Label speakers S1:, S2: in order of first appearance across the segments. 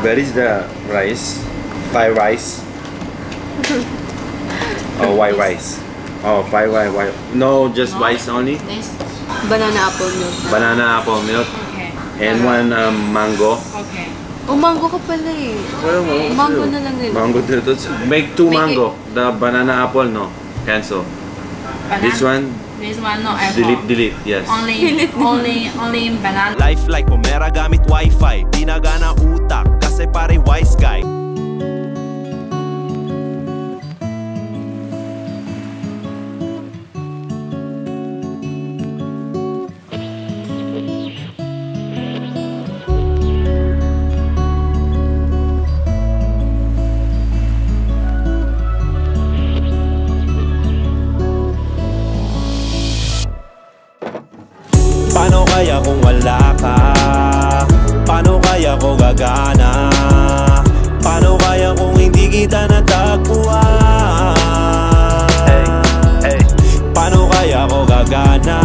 S1: Where is the rice? Fried rice? Oh, white rice. Oh, fried white. No, just rice only?
S2: This.
S3: Banana apple milk.
S1: Banana apple milk.
S2: Okay.
S1: And one mango.
S2: Okay.
S3: Oh, mango ka pala eh. Mango na lang din.
S1: Mango dito. Make two mango. The banana apple, no. Cancel. This one?
S2: This one, no apple.
S1: Delete. Yes.
S2: Only banana.
S4: Life like pumera gamit wifi. Pinagana utak kasi pare wise guy. Paano kaya kung wala ka? Paano kaya ko gagana? Paano kaya kung hindi kita natagpuan? Hey. Paano kaya ko gagana?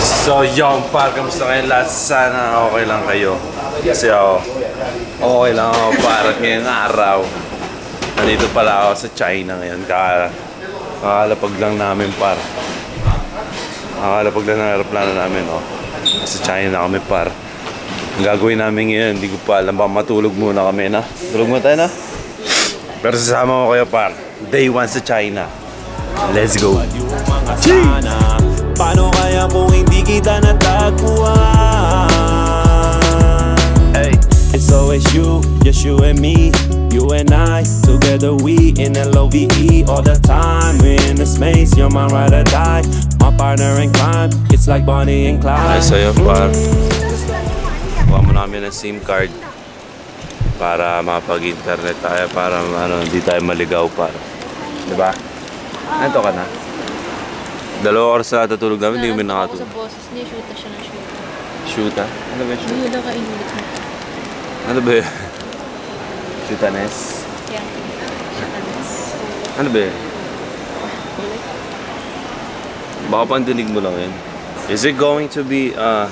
S1: So yung par, kamusta kayo lahat? Sana okay lang kayo. Kasi ako, okay lang ako par ngayong araw. Nandito pala ako sa China ngayon. Kakalapag lang namin par. Kakalapag lang ng aeroplano namin, oh. Sa China na kami, par. Ang gagawin namin ngayon, hindi ko pa alam. Matulog muna kami, na. Tulog muna tayo, na. Pero sasama ko kayo, par. Day 1 sa China. Let's go.
S4: Paano kaya kung hindi kita natagpuan? Hey, it's always you, just you and me. You and I, together we in LOVE all the time. We're in the space, you're my ride or die. My partner in crime, it's like Bonnie and Clyde.
S1: Ay, sa'yo, par. Kuha mo namin ng SIM card para mapag-internet tayo, para hindi tayo maligaw, par. Diba? Nandito ka na? 2 oras na natutulog namin, hindi kami nakatulog.
S3: Sa boses niya, shoota siya ng shoota.
S1: Shoota? Ano ba yung shoota?
S3: Hindi na kainulit mo.
S1: Ano ba yun? Shootanes?
S3: Yeah. Shootanes.
S1: Ano ba yun? Baka pandinig mo lang yun. Is it going to be a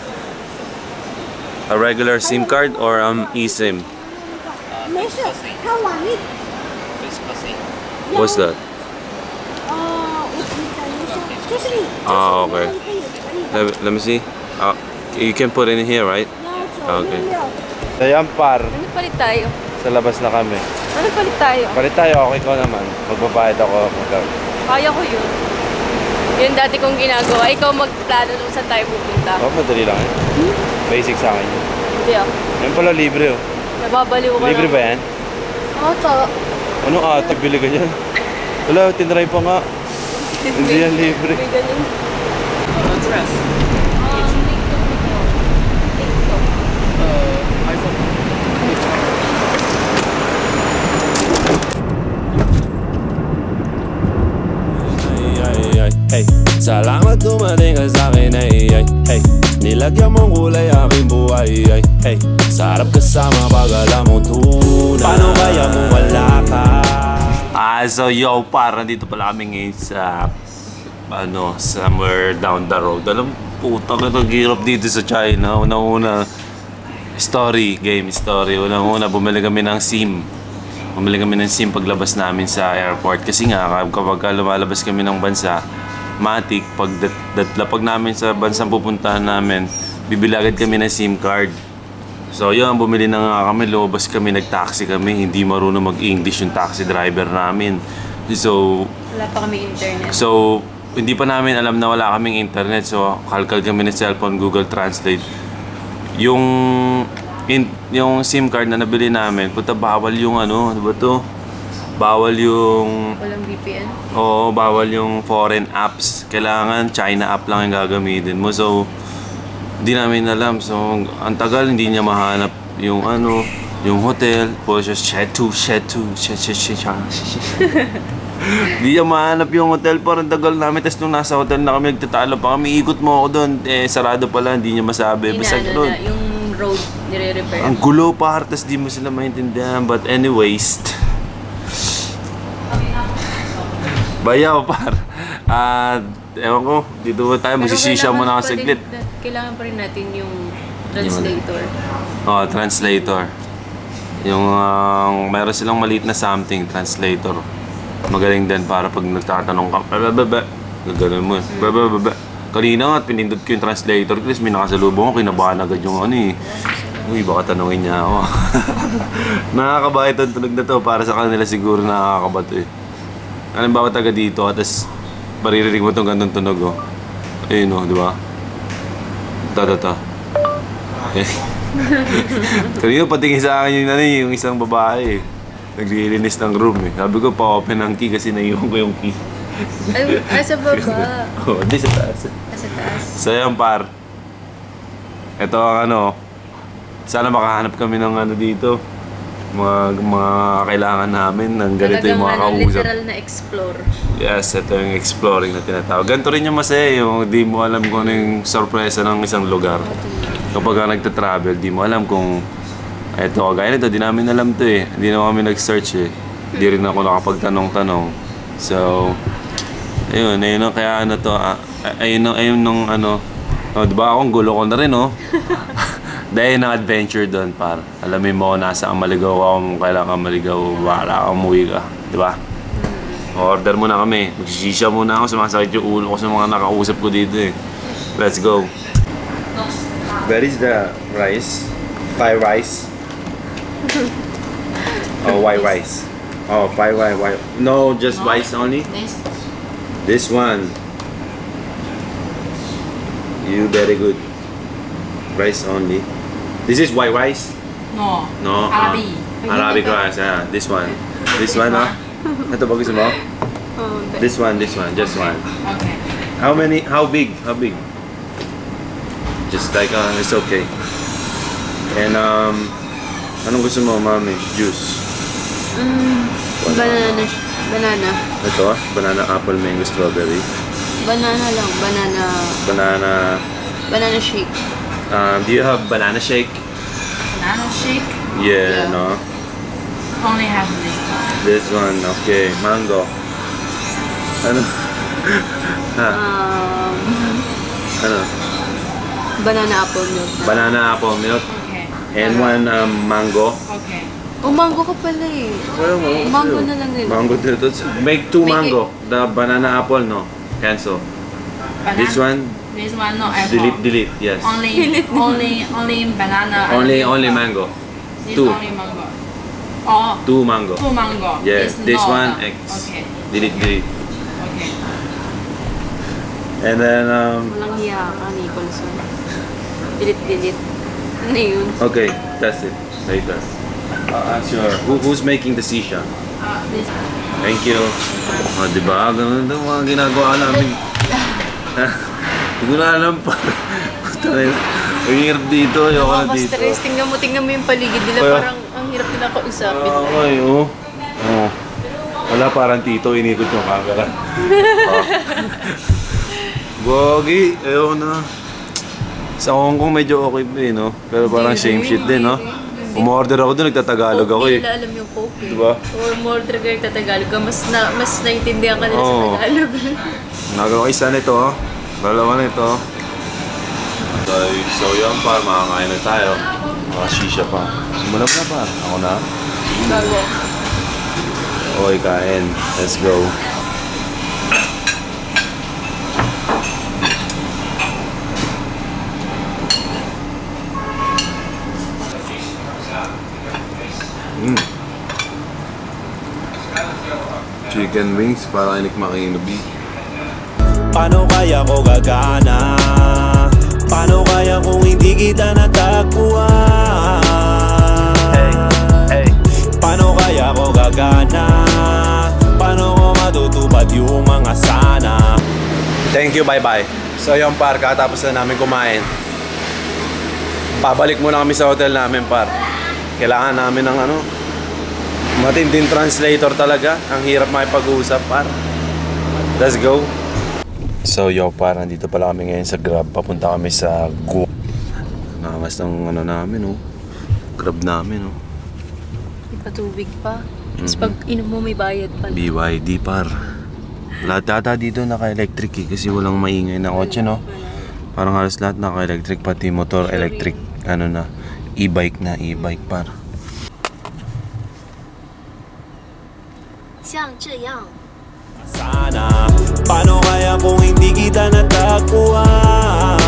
S1: regular SIM card or eSIM? What's that? Ah, okay. Let me see. You can put it in here, right? Okay. Ayan, par.
S3: Ano palit tayo?
S1: Sa labas na kami.
S3: Ano palit tayo?
S1: Palit tayo, okay ko naman. Magbabayad ako.
S3: Kaya ko yun. Yun dati kong ginagawa. Ikaw magplano nung saan tayo pupunta.
S1: Oh, madali lang eh. Basic sa akin yun.
S3: Hindi ah.
S1: Yan pala, libre oh.
S3: Nababaliw ka
S1: Libre
S3: lang.
S1: ba yan?
S3: Ata.
S1: Ano ata? Bili ka yan? Wala, tinry pa nga. Hindi yan libre.
S3: May ganun.
S2: Address. iPhone.
S4: Hey, salamat dumating ka sa'kin, ay. Hey, nilagyan mong kulay aking buhay, ay. Hey, sarap kasama pag alam mo tunay. Paano kaya kung wala ka?
S1: So yo, par, nandito pala kami ngayon sa somewhere down the road. Alam, putang ito, hirap dito sa China. Unang-una, game story. Unang-una, bumili kami ng SIM. Bumili kami ng SIM paglabas namin sa airport. Kasi nga, kapag lumalabas kami ng bansa, matik, pag namin sa bansang pupuntahan namin, bibili agad kami ng SIM card. So yun, bumili na nga kami, lumabas kami, nag-taxi kami. Hindi marunong mag-English yung taxi driver namin. So,
S3: Wala pa kami internet.
S1: So, hindi pa namin alam na wala kaming internet. So, kalkal kami ng cellphone, Google Translate. Yung SIM card na nabili namin, puta, bawal yung ano ba to? Bawal yung...
S3: Walang VPN?
S1: Oo, bawal yung foreign apps. Kailangan China app lang yung gagamitin mo. So, hindi namin alam. So, ang tagal, hindi niya mahanap yung yung hotel. Po siya, hindi niya mahanap yung hotel. Parang tagal namin. Tapos nung nasa hotel na kami, nagtatalo pa kami. Ikot mo ako doon. Sarado pala, hindi niya masabi. Basta doon.
S3: Yung road, nire-repair.
S1: Ang gulo pa, tapos di mo sila maintindihan. But anyways, bayaw par. Ewan ko, dito ba tayo? Magsisisya muna ako saglit.
S3: Kailangan pa rin natin yung Translator.
S1: Oh, translator. Yung meron silang maliit na something, translator. Magaling din para pag nagtatanong ka, gagawin mo. Kanina nga, pinindot ko yung translator kasi may nakasalubong ko, kinabahan agad yung ano eh. Uy, baka tanungin niya ako. Nakakabahay itong tunog na to, para sa kanila siguro nakakabato eh. Alam ba taga dito, tapos maririnig mo itong gandang tunog oh. Ayun oh, di ba? Ta. Eh. Kanina patingin sa akin yung isang babae eh. Naglilinis ng room eh. Sabi ko pa-open ang key kasi naiwan ko yung key.
S3: Ay, sa baba.
S1: Oo, di sa taas.
S3: Sa taas.
S1: So yan par. Ito ang ano. Sana makahanap kami ng ano dito. Mga kailangan namin ng ganito yung mga kausap.
S3: Literal na explore.
S1: Yes, ito yung exploring na tinatawag. Ganito rin yung masaya, yung di mo alam kung ano yung sorpresa ng isang lugar. Kapag ka nagta-travel, di mo alam kung eto, kagaya nito, di namin alam to eh. Hindi na kami nag-search eh. Di rin ako nakapagtanong-tanong. So, ayun, kaya ano to, ayun nung ano, oh, diba akong gulo ko na rin oh. Dahil ng adventure doon par. Alamin mo nasa ang maligaw ka, kung kailan ka maligaw, wala ka, umuwi ka. Diba? Order muna kami. Magsisisya muna ako, sumasakit yung ulo ko sa mga nakausap ko dito eh. Let's go. Where is the rice? Fried rice? Oh, white rice. Oh, fried white. No, just rice only? This one. You very good. Rice only. This is white rice?
S2: No.
S1: No. Arabic rice, yeah. This one. This one, ah? Ito ba gusto mo? This one, just one.
S2: Okay.
S1: How many? How big? Just like, it's okay. And, anong gusto mo, mami? Juice?
S3: Banana.
S1: Ito, banana, apple, mango, strawberry.
S3: Banana lang. Banana shake.
S1: Do you have banana shake?
S2: Banana shake?
S1: Yeah, no.
S2: Only have this one.
S1: This one, okay. Mango. Ano? Ano?
S3: Banana apple milk.
S1: Banana apple milk.
S2: Okay.
S1: And one mango.
S2: Okay.
S3: Oh, mango ka pala eh. Mango na lang nila.
S1: Mango dito. Make two mango. The banana apple, no. Cancel. This one,
S2: This one, no apple.
S1: delete. Yes.
S2: Only banana.
S1: Only mango.
S2: This
S1: Two.
S2: only mango. Oh.
S1: Two mango.
S2: Two mango.
S1: Yes. This
S2: no,
S1: one,
S2: no.
S1: X.
S2: Okay.
S1: Delete.
S2: Okay.
S1: And then
S3: Walang hiya ka, Nicholson. Delete. Ano yun?
S1: okay, that's it. Later. Sure. Who's making the sisha?
S2: This.
S1: Thank you. Oh, diba? Ganun daw mga ginagawa namin. Hindi ko na alam pa. Ang hirap dito. Ayoko na dito.
S3: Nakaka-stress. Tingnan mo yung paligid nila.
S1: Kaya,
S3: parang ang hirap nila kausapin.
S1: Okay, oh. Wala, parang tito. Inikot yung camera. Bogi. Ayoko na. Sa Hong Kong medyo okay pa eh, no? Pero parang same shit din, no? Umorder ako doon, nagtatagalog ako eh.
S3: Hindi nila alam yung Coke eh.
S1: Diba?
S3: Or more trigger Tagalog ka, mas naintindihan ka nila sa Tagalog.
S1: Nagawa ko isa nito, oh. Dalawa nito. So yan par, makakain na tayo. Makasisya pa. Simula mo na par. Ako na.
S3: Bago.
S1: Okay, kain. Let's go. Chicken wings para inik makinabi.
S4: Paano kaya ko gagana? Paano kaya kung hindi kita natagpuan? Paano kaya ko gagana? Paano ko matutupad yung mga sana?
S1: Thank you, bye-bye. So yung par, katapos na namin kumain. Pabalik muna kami sa hotel namin par. Kailangan namin ng ano, matinding translator talaga. Ang hirap makipag-usap par. Let's go. So yo par, nandito pala kami ngayon sa Grab. Papunta kami sa Gu. Nakamas ng ano namin oh. Grab namin oh.
S3: Patubig pa. Tapos pag inom mo may bayad pa.
S1: BYD par. Lahat data dito naka-electric eh, kasi walang maingay na kotse no. Parang halos lahat naka-electric, pati motor electric. ano na, e-bike na, e-bike par.
S5: 像这样。
S4: Sana, paano kaya kung hindi kita natagpuan?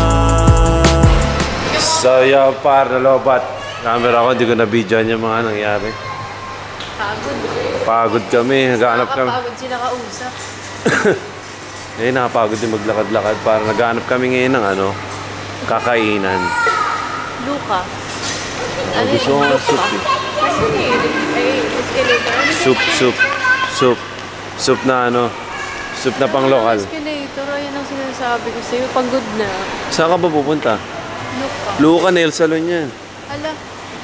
S1: So yeah, par, nalobat. Camera ko, hindi ko na-videoan yung mga nangyari.
S3: Pagod.
S1: Pagod kami, naghahanap kami.
S3: Nakapagod sila kausap.
S1: Eh, nakapagod din maglakad-lakad. Para naghahanap kami ngayon ng ano, kakainan.
S3: Luka. Ano
S1: Gusto ko nga soup eh.
S3: Kasi escalator.
S1: Soup. Soup na ano, soup na pang lokal.
S3: Escalator, ayan ang sinasabi ko sa'yo. Pagod na.
S1: Saan ka ba pupunta?
S3: Luka.
S1: Luka, nail salon yan.
S3: Ala.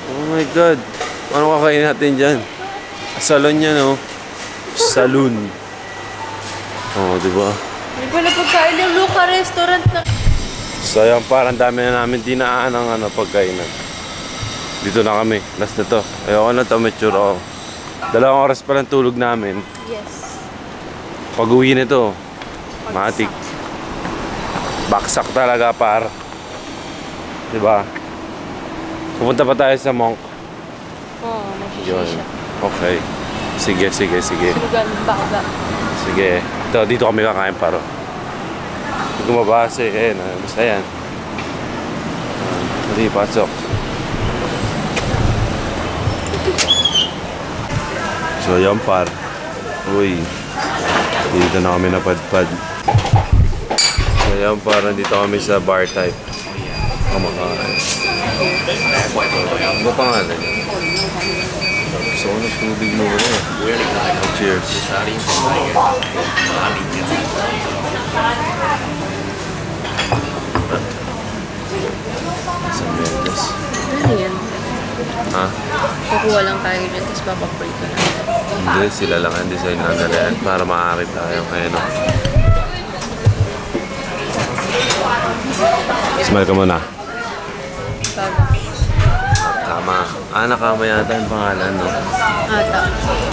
S1: Oh my God. Ano kakainin natin dyan? Salon yan, oh. Saloon. Oh, di ba?
S3: Hindi pala pagkain ng Luka restaurant na.
S1: So yan, parang dami na namin dinaan ng ano, pagkainan. Dito na kami. Last na to. Ayoko na to, mature ako. 2 oras pa lang tulog namin.
S3: Yes.
S1: Pag-uwi nito, matik. Baksak talaga, par. Diba? Pupunta pa tayo sa Monk.
S3: Oo,
S1: Yun.
S3: nagsisisya.
S1: Okay. Sige.
S3: Sulugan ng baga.
S1: Sige. Ito, dito kami kakain, paro. Hindi ko mabasa eh. Basta yan. Hindi, pasok. So, yan, par. Uy. Dito na kami napadpad. So, yan, par. Nandito kami sa bar type. Kumakain. Ano pangalan? Gusto ko ng tubig mo rin eh. Cheers. Sa Mendes.
S3: Ano yan?
S1: Ha?
S3: Kukuha lang tayo dyan, tapos papaprint ko na.
S1: Hindi, sila lang ang design na ganyan para maaari tayo ngayon. Smile ka muna.
S3: Baga.
S1: Tama. Nakama yata yung pangalan, no?
S3: Ata.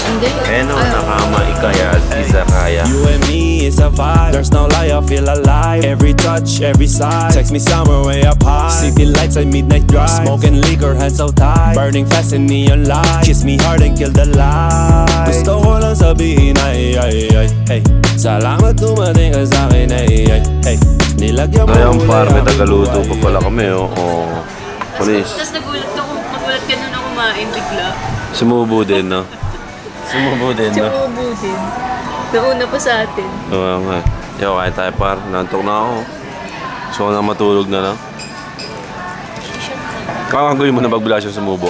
S3: Hindi?
S1: Nakama Ikaya Izakaya.
S4: You and me is a vibe. There's no lie, I feel alive. Every touch, every side. Takes me somewhere way up high. City lights and midnight drive. Smoking liquor, hands so tight. Burning fast in neon light. Kiss me hard and kill the light. Gusto ko lang sabihin ay. Hey, salamat dumating ka sa'kin ay. Hey, nilagyan mo
S1: Ngayon, par, may tagaluto pa pala kami, oh. Pulis.
S3: Tapos nagulat ka nun na kumain bigla.
S1: Sumubo din, no? Sumubo din, no?
S3: Sumubo din. Nauna pa sa atin.
S1: Oo nga. Yo, kaya tayo, par. Nantok na ako. Gusto ko na matulog na lang. Kakagawin mo na bagbila siya sumubo.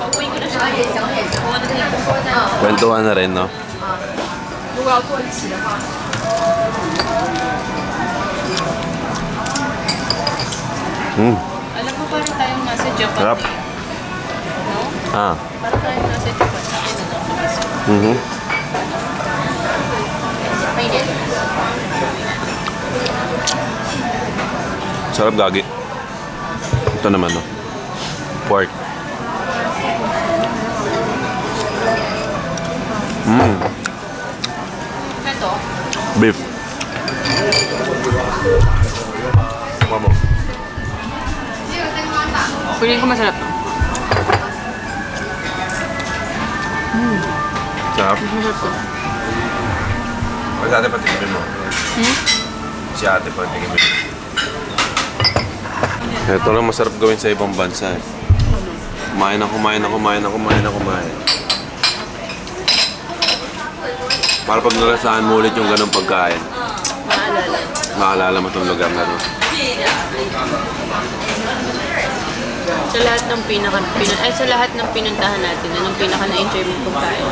S3: Pauwi ko na siya.
S1: Kwentuhan na rin, no?
S3: Alam mo, parang tayong nasa Japan.
S1: Sarap.
S3: No? Parang tayong nasa Japan.
S1: Sarap gagi. Ito naman, no? Pork.
S3: Ito?
S1: Beef. Mamo.
S3: Piling ko masarap to.
S1: Sarap.
S3: Masarap to.
S1: Pag ate patikimin mo. Si ate patikimin. Ito lang masarap gawin sa ibang bansa eh. Kumain. Para pag nalasahan mo ulit yung ganong pagkain.
S3: Maalala.
S1: Maalala mo itong lugar na no?
S3: Sa lahat ng sa lahat ng pinuntahan natin, anong pinaka na-enjoy mong pagkain?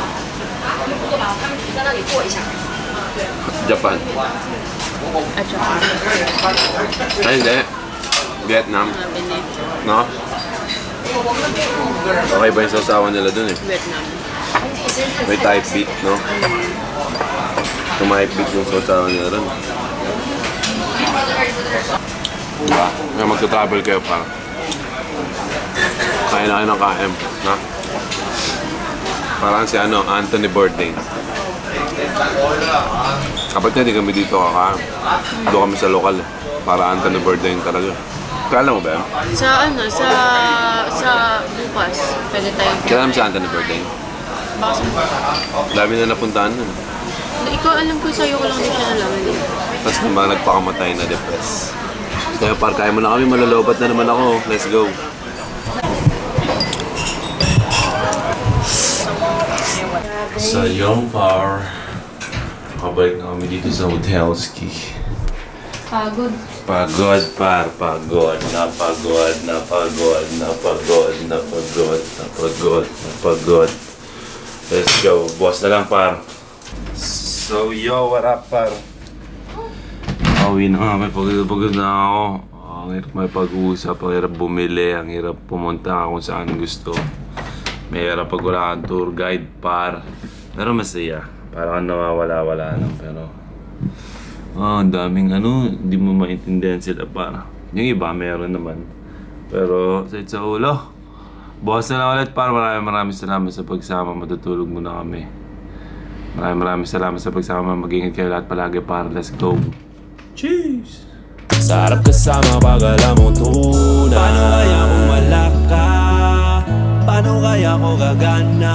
S1: Japan.
S3: At saka,
S1: Ay, hindi. Vietnam.
S3: Benin.
S1: No? Okay ba yung sausawan nila dun eh?
S3: Vietnam.
S1: May type beat, no? Tumayip beat yung sausawan nila dun. Diba? Kaya magta-travel kayo pa. Kain na kayo ng KM, na? Parang si Anthony Bourdain. Kapag hindi kami dito kakain. Doon kami sa lokal eh. Para Anthony Bourdain talaga. Kala mo ba?
S3: Sa bukas, pwede tayong
S1: Kailan si Anta na birthday?
S3: baka sa
S1: Dami na napuntahan nun.
S3: ikaw alam ko sa'yo ko lang din siya nalaman eh.
S1: Tapos naman nagpakamatay na depress. Kaya par, kaya mo na kami, malalobat na naman ako. Let's go. Sa Young Par, nakabalik na kami dito sa hotel ski.
S2: Pagod.
S1: Pagod par, pagod, napagod, napagod, napagod, napagod, napagod, napagod. Let's go, boss na lang par. So yo, what up par? Pauwi na nga, may pagod na ako. Ang hirap may pag-uusap, ang hirap bumili, ang hirap pumunta kung saan gusto. May hirap pag wala kang tour guide par. Pero masaya, parang nawawala-wala lang pero... ang daming hindi mo maintindihan sila para. Yung iba meron naman. Pero sa ulo. Bukas na lang ulit para maraming salamat sa pagsama. Matutulog muna kami. Maraming salamat sa pagsama. Mag-ingat kayo lahat palagi para let's go. Cheers!
S4: Sarap kasama pag alam mo tunay. Paano kaya kung wala ka? Paano kaya ko gagana?